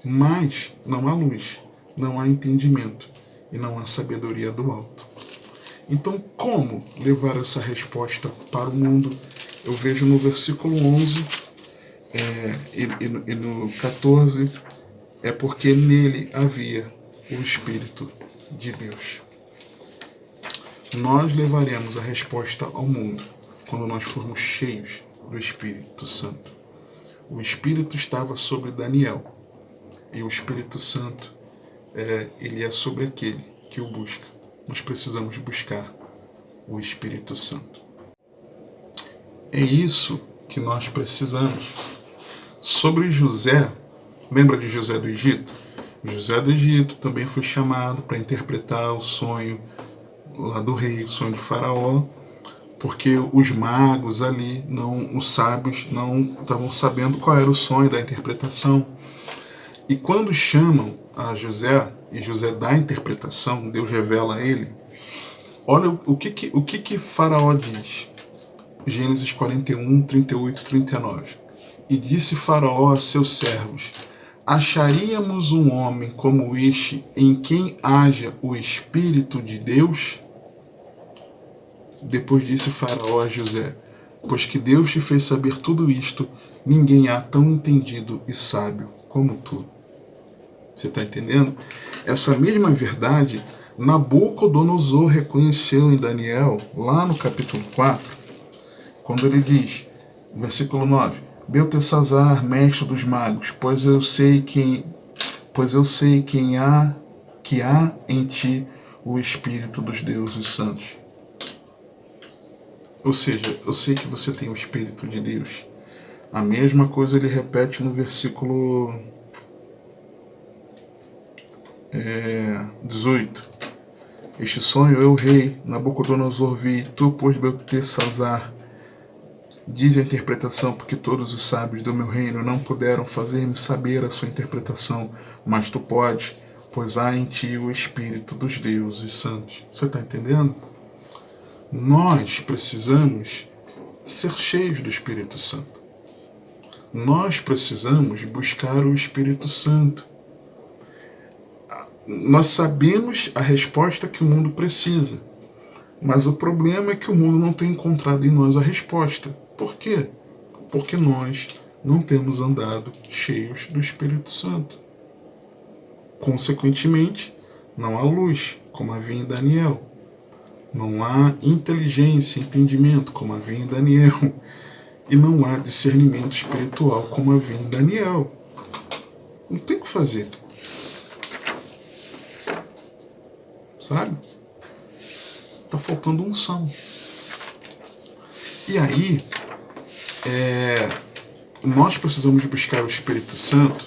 Speaker 1: Mas não há luz, não há entendimento e não há sabedoria do alto. Então, como levar essa resposta para o mundo? Eu vejo no versículo 11 e no 14, porque nele havia o Espírito de Deus. Nós levaremos a resposta ao mundo quando nós formos cheios do Espírito Santo. O Espírito estava sobre Daniel, e o Espírito Santo ele é sobre aquele que o busca. Nós precisamos buscar o Espírito Santo. É isso que nós precisamos. Sobre José, lembra de José do Egito? José do Egito também foi chamado para interpretar o sonho lá do rei, o sonho de Faraó, porque os magos ali, os sábios, não estavam sabendo qual era o sonho da interpretação. E quando chamam a José, e José dá a interpretação, Deus revela a ele, Olha o que Faraó diz. Gênesis 41, 38, 39. E disse Faraó a seus servos: acharíamos um homem como este em quem haja o Espírito de Deus? Depois disse Faraó a José: pois que Deus te fez saber tudo isto, ninguém há tão entendido e sábio como tu. Você está entendendo? Essa mesma verdade Nabucodonosor reconheceu em Daniel, lá no capítulo 4, quando ele diz, versículo 9: Beltesazar, mestre dos magos, pois eu sei que há em ti o Espírito dos deuses santos. Ou seja, eu sei que você tem o Espírito de Deus. A mesma coisa ele repete no versículo 18. Este sonho eu, rei Nabucodonosor, vi, tu, pois, Beltesazar, diz a interpretação, porque todos os sábios do meu reino não puderam fazer-me saber a sua interpretação, mas tu podes, pois há em ti o Espírito dos deuses santos. Você está entendendo? Nós precisamos ser cheios do Espírito Santo. Nós precisamos buscar o Espírito Santo. Nós sabemos a resposta que o mundo precisa, mas o problema é que o mundo não tem encontrado em nós a resposta. Por quê? Porque nós não temos andado cheios do Espírito Santo. Consequentemente, não há luz, como havia em Daniel. Não há inteligência, entendimento, como havia em Daniel. E não há discernimento espiritual, como havia em Daniel. Não tem o que fazer. Sabe? Tá faltando unção. E aí, nós precisamos buscar o Espírito Santo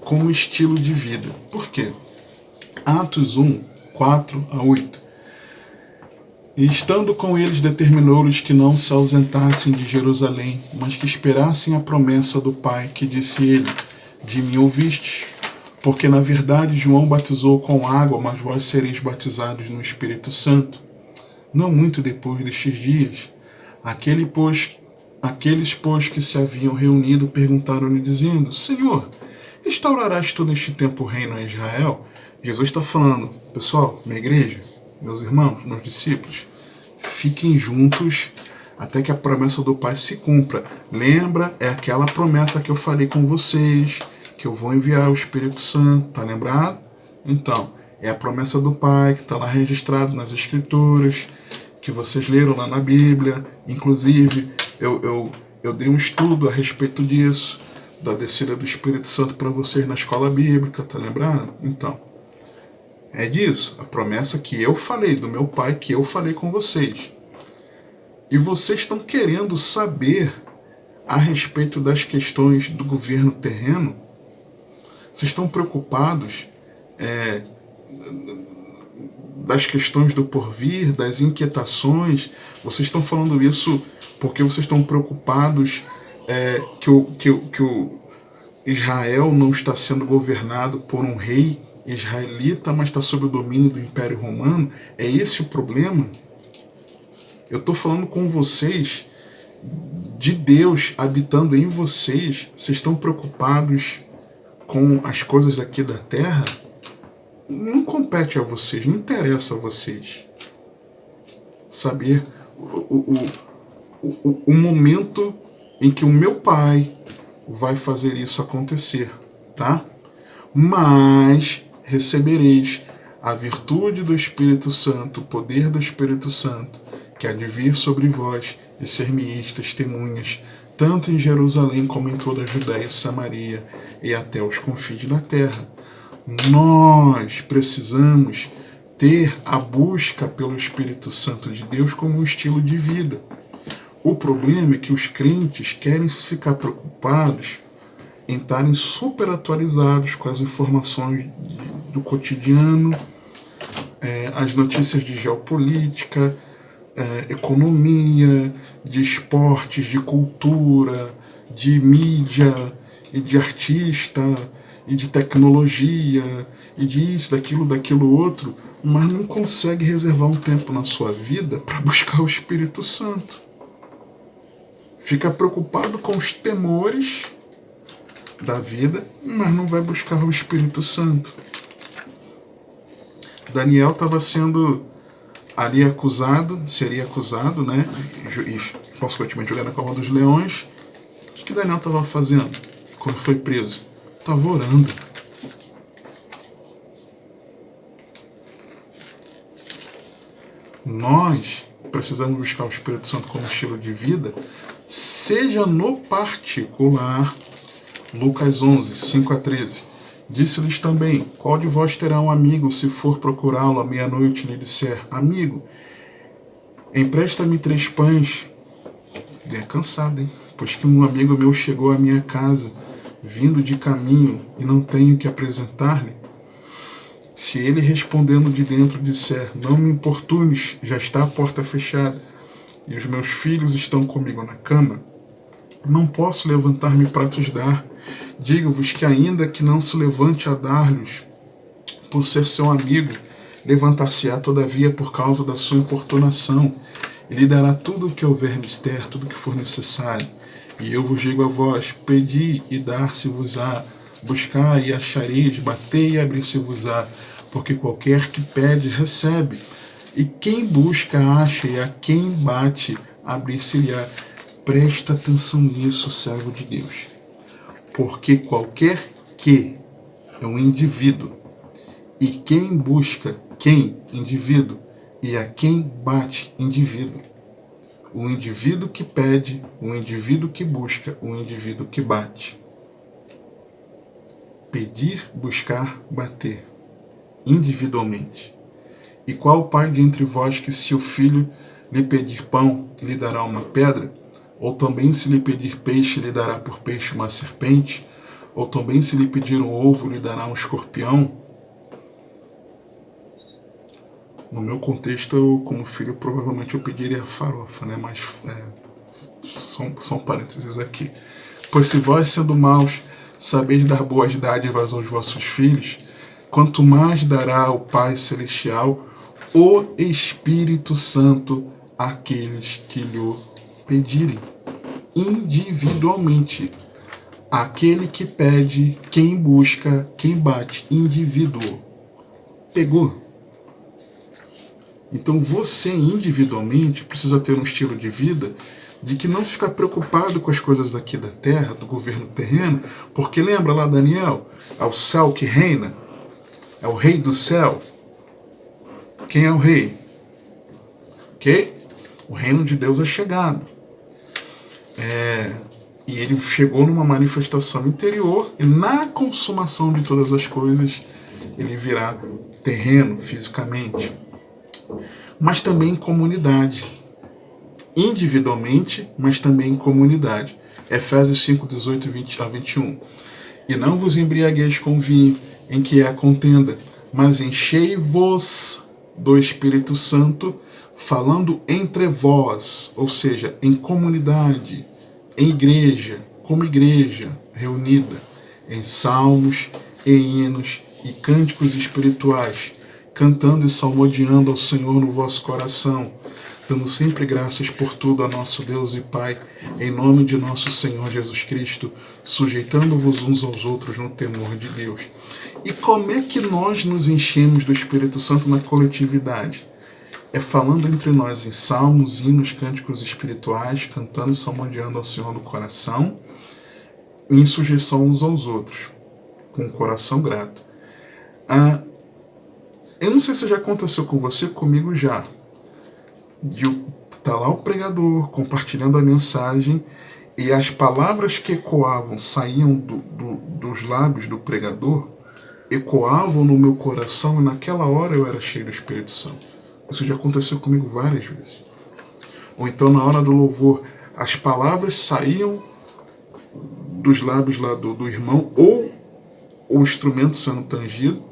Speaker 1: como estilo de vida. Por quê? Atos 1, 4 a 8. E estando com eles, determinou-lhes que não se ausentassem de Jerusalém, mas que esperassem a promessa do Pai, que disse ele: de mim ouvistes? Porque na verdade João batizou com água, mas vós sereis batizados no Espírito Santo. Não muito depois destes dias, aqueles, pois, que se haviam reunido, perguntaram-lhe, dizendo: Senhor, restaurarás tu neste tempo o reino a Israel? Jesus está falando: pessoal, minha igreja, meus irmãos, meus discípulos, fiquem juntos até que a promessa do Pai se cumpra. Lembra, é aquela promessa que eu falei com vocês, que eu vou enviar o Espírito Santo, tá lembrado? Então, é a promessa do Pai que está lá registrado nas Escrituras, que vocês leram lá na Bíblia. Inclusive, eu dei um estudo a respeito disso, da descida do Espírito Santo para vocês na escola bíblica, tá lembrado? Então, é disso, a promessa que eu falei, do meu Pai, que eu falei com vocês. E vocês estão querendo saber a respeito das questões do governo terreno? Vocês estão preocupados das questões do porvir, das inquietações? Vocês estão falando isso porque vocês estão preocupados que o Israel não está sendo governado por um rei israelita, mas está sob o domínio do Império Romano? É esse o problema? Eu estou falando com vocês de Deus habitando em vocês. Vocês estão preocupados com as coisas aqui da terra? Não compete a vocês, não interessa a vocês saber o momento em que o meu Pai vai fazer isso acontecer, tá? Mas recebereis a virtude do Espírito Santo, o poder do Espírito Santo, que há de vir sobre vós, e ser-me-eis testemunhas, tanto em Jerusalém como em toda a Judéia e Samaria, e até os confins da terra. Nós precisamos ter a busca pelo Espírito Santo de Deus como um estilo de vida. O problema é que os crentes querem ficar preocupados em estarem super atualizados com as informações do cotidiano, as notícias de geopolítica, economia, de esportes, de cultura, de mídia, e de artista, e de tecnologia, e disso, daquilo outro, mas não consegue reservar um tempo na sua vida para buscar o Espírito Santo. Fica preocupado com os temores da vida, mas não vai buscar o Espírito Santo. Daniel estava sendo ali seria acusado, né? E consequentemente jogado na cova dos leões. O que Daniel estava fazendo quando foi preso? Estava orando. Nós precisamos buscar o Espírito Santo como estilo de vida, seja no particular. Lucas 11, 5-13. Disse-lhes também: qual de vós terá um amigo, se for procurá-lo à meia-noite, e lhe disser: amigo, empresta-me 3 pães. Venha cansado, hein? Pois que um amigo meu chegou à minha casa, vindo de caminho, e não tenho que apresentar-lhe. Se ele respondendo de dentro disser: não me importunes, já está a porta fechada, e os meus filhos estão comigo na cama, não posso levantar-me para te dar. Digo-vos que ainda que não se levante a dar-lhes, por ser seu amigo, levantar-se-á todavia por causa da sua importunação, e lhe dará tudo o que houver mister, tudo o que for necessário. E eu vos digo a vós: pedi e dar-se-vos-á, buscai e achareis, batei e abrir-se-vos-á, porque qualquer que pede, recebe, e quem busca, acha, e a quem bate, abrir-se-lhe-á. Presta atenção nisso, servo de Deus. Porque qualquer que é um indivíduo, e quem busca, indivíduo, e a quem bate, indivíduo. O indivíduo que pede, o indivíduo que busca, o indivíduo que bate. Pedir, buscar, bater, individualmente. E qual pai de entre vós que, se o filho lhe pedir pão, lhe dará uma pedra? Ou também, se lhe pedir peixe, lhe dará por peixe uma serpente? Ou também, se lhe pedir um ovo, lhe dará um escorpião? No meu contexto, como filho, provavelmente eu pediria farofa, né? Mas são parênteses aqui. Pois se vós, sendo maus, sabeis dar boas dádivas aos vossos filhos, quanto mais dará o Pai Celestial o Espírito Santo àqueles que lhe pedirem. Individualmente. Aquele que pede, quem busca, quem bate. Indivíduo. Pegou? Então você individualmente precisa ter um estilo de vida de que não ficar preocupado com as coisas aqui da terra, do governo terreno, porque lembra lá Daniel? É o céu que reina, é o rei do céu. Quem é o rei? Ok? O reino de Deus é chegado. E ele chegou numa manifestação interior, e na consumação de todas as coisas, ele virá terreno, fisicamente. Mas também em comunidade. Individualmente, mas também em comunidade. Efésios 5, 18 a 21. E não vos embriagueis com vinho, em que há contenda, mas enchei-vos do Espírito Santo, falando entre vós, ou seja, em comunidade, em igreja, como igreja reunida, em salmos, em hinos e cânticos espirituais, cantando e salmodiando ao Senhor no vosso coração, dando sempre graças por tudo a nosso Deus e Pai, em nome de nosso Senhor Jesus Cristo, sujeitando-vos uns aos outros no temor de Deus. E como é que nós nos enchemos do Espírito Santo na coletividade? É falando entre nós em salmos, hinos, cânticos espirituais, cantando e salmodiando ao Senhor no coração, em sujeição uns aos outros, com o coração grato. Eu não sei se já aconteceu com você, comigo já. Tá lá o pregador compartilhando a mensagem e as palavras que ecoavam, saíam dos lábios do pregador, ecoavam no meu coração, e naquela hora eu era cheio do Espírito Santo. Isso já aconteceu comigo várias vezes. Ou então, na hora do louvor, as palavras saíam dos lábios lá do irmão, ou o instrumento sendo tangido,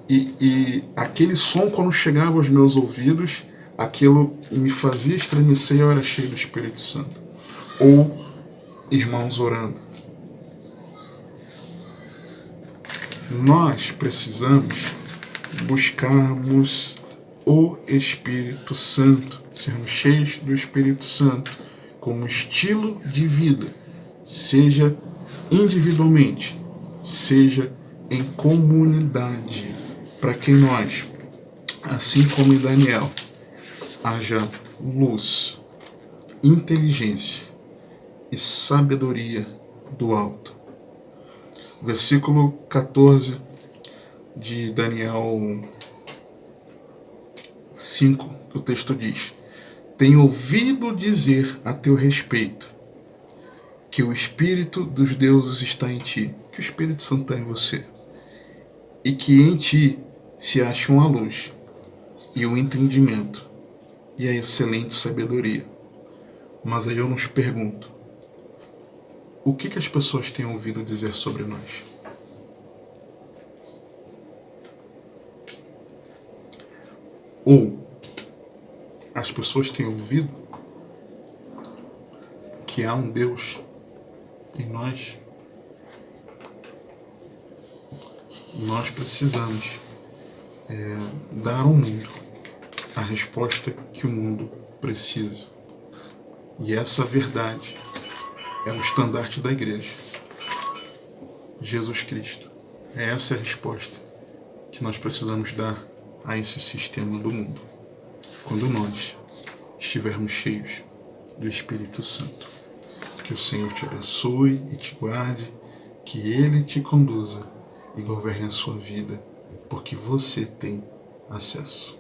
Speaker 1: e aquele som, quando chegava aos meus ouvidos, aquilo me fazia estremecer e eu era cheio do Espírito Santo. Ou irmãos orando. Nós precisamos buscarmos o Espírito Santo, sermos cheios do Espírito Santo como estilo de vida, seja individualmente, seja em comunidade, para que nós, assim como em Daniel, haja luz, inteligência e sabedoria do alto. Versículo 14 de Daniel 5, o texto diz: tenho ouvido dizer a teu respeito que o Espírito dos deuses está em ti, que o Espírito Santo está em você, e que em ti se acham a luz e o entendimento e a excelente sabedoria. Mas aí eu nos pergunto, o que as pessoas têm ouvido dizer sobre nós? Ou as pessoas têm ouvido que há um Deus em nós? Nós precisamos dar ao mundo a resposta que o mundo precisa. E essa verdade é o estandarte da igreja. Jesus Cristo. Essa é a resposta que nós precisamos dar a esse sistema do mundo, quando nós estivermos cheios do Espírito Santo. Que o Senhor te abençoe e te guarde, que Ele te conduza e governe a sua vida, porque você tem acesso.